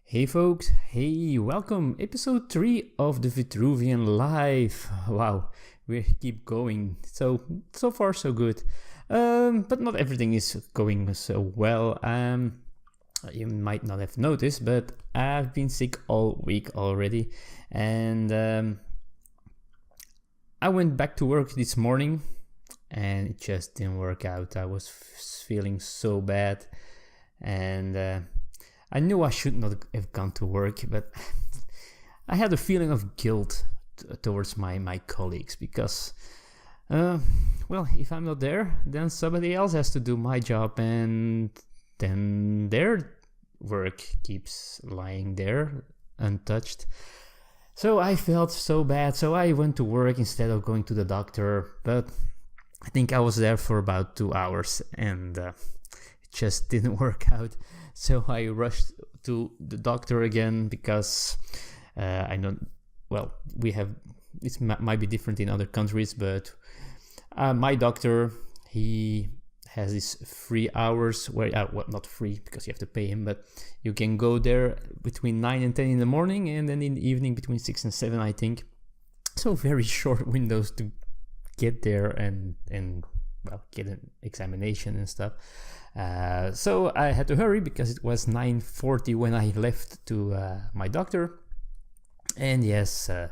Hey folks, hey, welcome, episode 3 of the Vitruvian Live. Wow, we keep going, so far so good, but not everything is going so well. You might not have noticed, but I've been sick all week already, and I went back to work this morning, and it just didn't work out. I was feeling so bad, and I knew I should not have gone to work, but I had a feeling of guilt towards my colleagues because, if I'm not there, then somebody else has to do my job, and then their work keeps lying there untouched. So I felt so bad, so I went to work instead of going to the doctor, but I think I was there for about 2 hours, and it just didn't work out. So I rushed to the doctor again because I know, it might be different in other countries, but my doctor, he has these free hours where, not free because you have to pay him, but you can go there between 9 and 10 in the morning, and then in the evening between 6 and 7, I think. So very short windows to get there and get an examination and stuff. So I had to hurry because it was 9:40 when I left to my doctor. And yes, I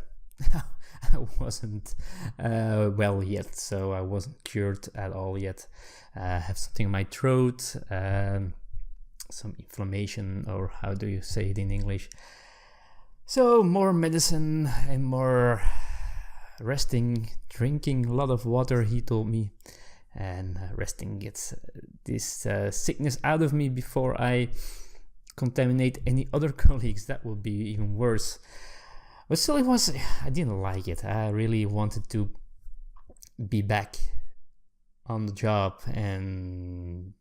wasn't well yet, so I wasn't cured at all yet. I have something in my throat, some inflammation, or how do you say it in English? So more medicine and more resting, drinking a lot of water, he told me. And resting gets this sickness out of me before I contaminate any other colleagues. That would be even worse. But still, I didn't like it. I really wanted to be back on the job, and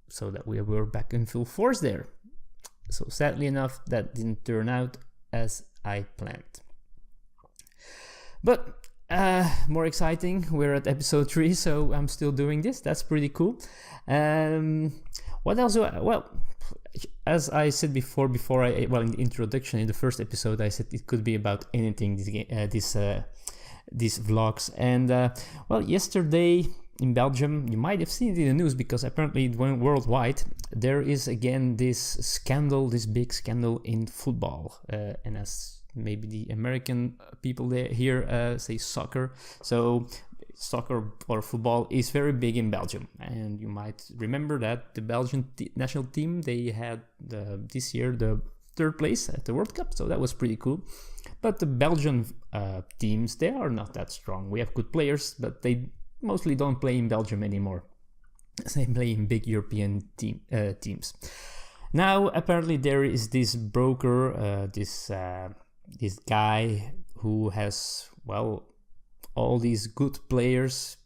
so that we were back in full force there. So sadly enough, that didn't turn out as I planned. But more exciting, we're at episode 3, so I'm still doing this. That's pretty cool. What else? As I said before in the introduction, in the first episode, I said it could be about anything, these vlogs. And yesterday in Belgium, you might have seen it in the news because apparently it went worldwide. There is again this big scandal in football, and as maybe the American people here say soccer. So soccer or football is very big in Belgium. And you might remember that the Belgian national team, they had this year the 3rd place at the World Cup. So that was pretty cool. But the Belgian teams, they are not that strong. We have good players, but they mostly don't play in Belgium anymore. They play in big European teams. Now, apparently there is this broker, this guy who has, all these good players,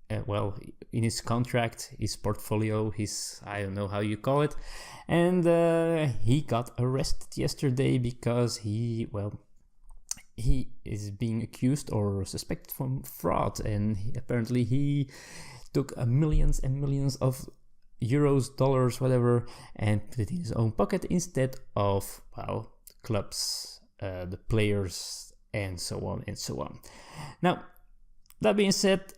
in his contract, his portfolio, I don't know how you call it. And he got arrested yesterday because he is being accused or suspected from fraud. And apparently he took millions and millions of euros, dollars, whatever, and put it in his own pocket instead of, clubs, the players, and so on and so on. Now, that being said,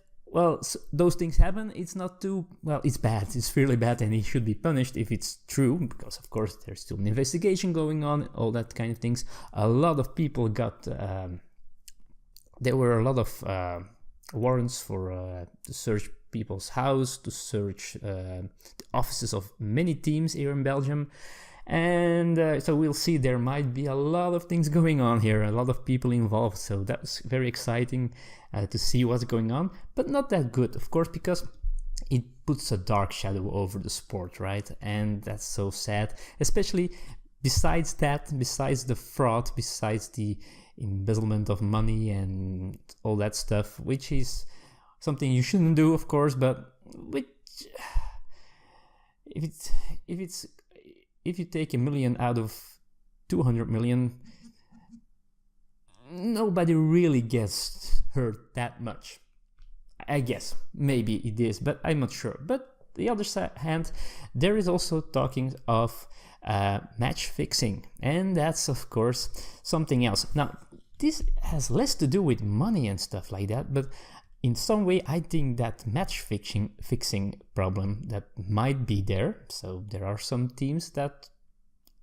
those things happen. It's not too, it's bad. It's really bad, and he should be punished if it's true, because of course there's still an investigation going on, all that kind of things. A lot of people got, there were a lot of warrants for to search people's house, to search the offices of many teams here in Belgium. And so we'll see, there might be a lot of things going on here, a lot of people involved. So that's very exciting to see what's going on, but not that good, of course, because it puts a dark shadow over the sport, right? And that's so sad, especially besides the fraud, besides the embezzlement of money and all that stuff, which is something you shouldn't do, of course, but if you take 1 million out of 200 million, nobody really gets hurt that much. I guess maybe it is, but I'm not sure. But the other hand, there is also talking of match fixing, and that's of course something else. Now, this has less to do with money and stuff like that, but in some way I think that match fixing problem that might be there. So there are some teams that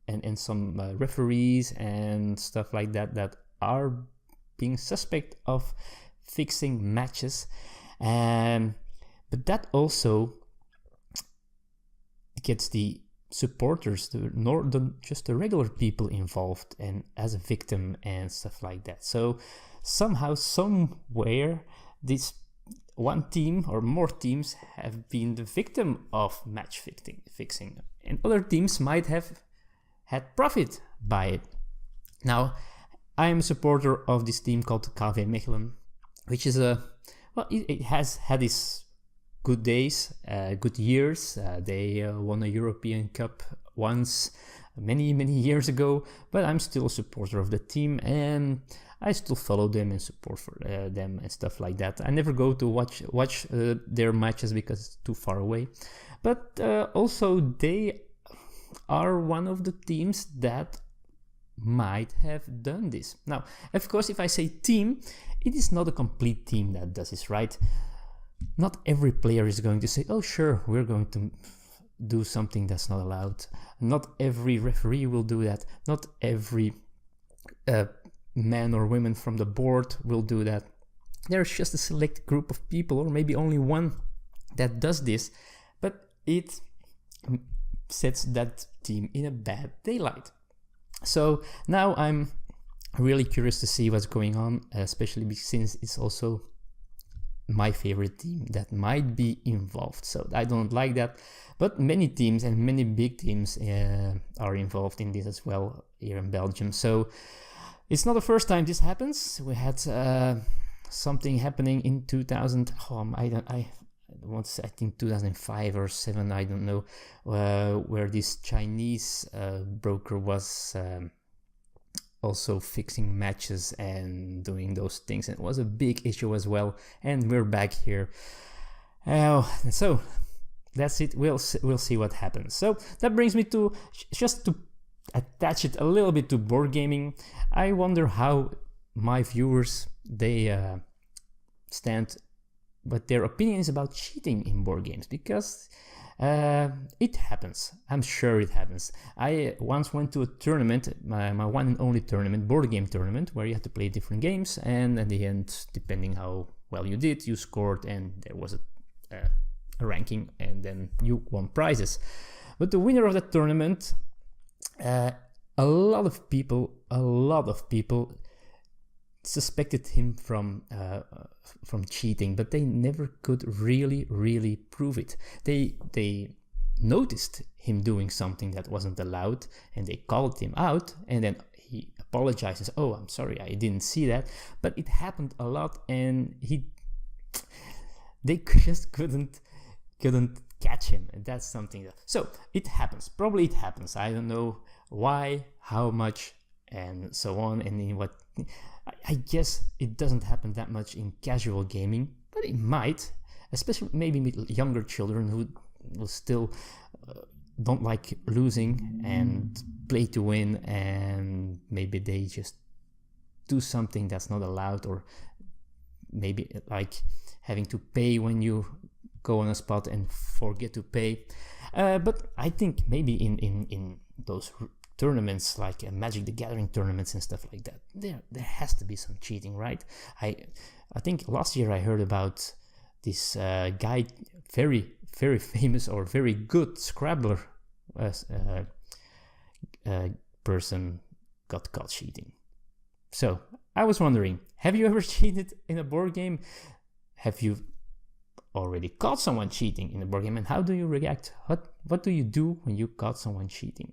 and some referees and stuff like that that are being suspect of fixing matches, but that also gets the supporters, just the regular people involved and as a victim and stuff like that. So somehow, somewhere, this one team or more teams have been the victim of match fixing, and other teams might have had profit by it. Now, I am a supporter of this team called KV Mechelen, which is it has had its good days, good years. They won a European Cup once, many years ago, but I'm still a supporter of the team, and I still follow them and support for them and stuff like that. I never go to watch their matches because it's too far away, but also they are one of the teams that might have done this. Now, of course, if I say team, it is not a complete team that does this, right? Not every player is going to say, oh sure, we're going to do something that's not allowed. Not every referee will do that. Not every man or woman from the board will do that. There's just a select group of people, or maybe only one, that does this, but it sets that team in a bad daylight. So now I'm really curious to see what's going on, especially since it's also my favorite team that might be involved. So I don't like that, but many teams and many big teams are involved in this as well here in Belgium. So it's not the first time this happens. We had something happening in 2000. I think 2005 or 7, I don't know, where this Chinese broker was also fixing matches and doing those things. And it was a big issue as well. And we're back here. So that's it. We'll see what happens. So that brings me to just to attach it a little bit to board gaming. I wonder how my viewers they stand, what their opinion is about cheating in board games, because it happens. I'm sure it happens. I once went to a tournament, my one and only tournament, board game tournament, where you had to play different games, and at the end, depending how well you did, you scored, and there was a ranking, and then you won prizes. But the winner of that tournament, a lot of people suspected him from cheating, but they never could really prove it. They noticed him doing something that wasn't allowed, and they called him out, and then he apologizes. Oh, I'm sorry, I didn't see that. But it happened a lot, and they just couldn't catch him, and that's something that. So it happens. Probably it happens. I don't know why, how much, and so on, and in what. I guess it doesn't happen that much in casual gaming, but it might, especially maybe with younger children who will still don't like losing and play to win, and maybe they just do something that's not allowed, or maybe like having to pay when you go on a spot and forget to pay. But I think maybe in those tournaments like Magic the Gathering tournaments and stuff like that, there has to be some cheating, right? I think last year I heard about this guy, very famous or very good Scrabbler person got caught cheating. So I was wondering, have you ever cheated in a board game? Have you already caught someone cheating in a board game, and how do you react? What do you do when you caught someone cheating?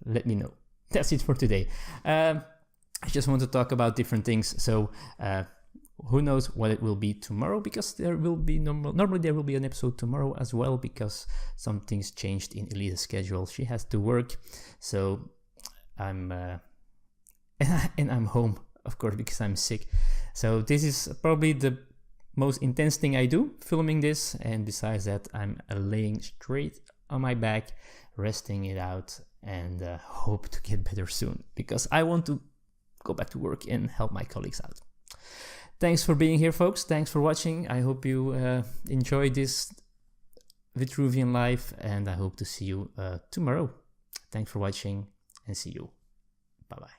Let me know. That's it for today. I just want to talk about different things. So who knows what it will be tomorrow, because there will be normally there will be an episode tomorrow as well, because some things changed in Elisa's schedule. She has to work, so I'm and I'm home, of course, because I'm sick. So this is probably the most intense thing I do, filming this, and besides that, I'm laying straight on my back, resting it out, and hope to get better soon, because I want to go back to work and help my colleagues out. Thanks for being here, folks. Thanks for watching. I hope you enjoyed this Vitruvian life, and I hope to see you tomorrow. Thanks for watching, and see you. Bye-bye.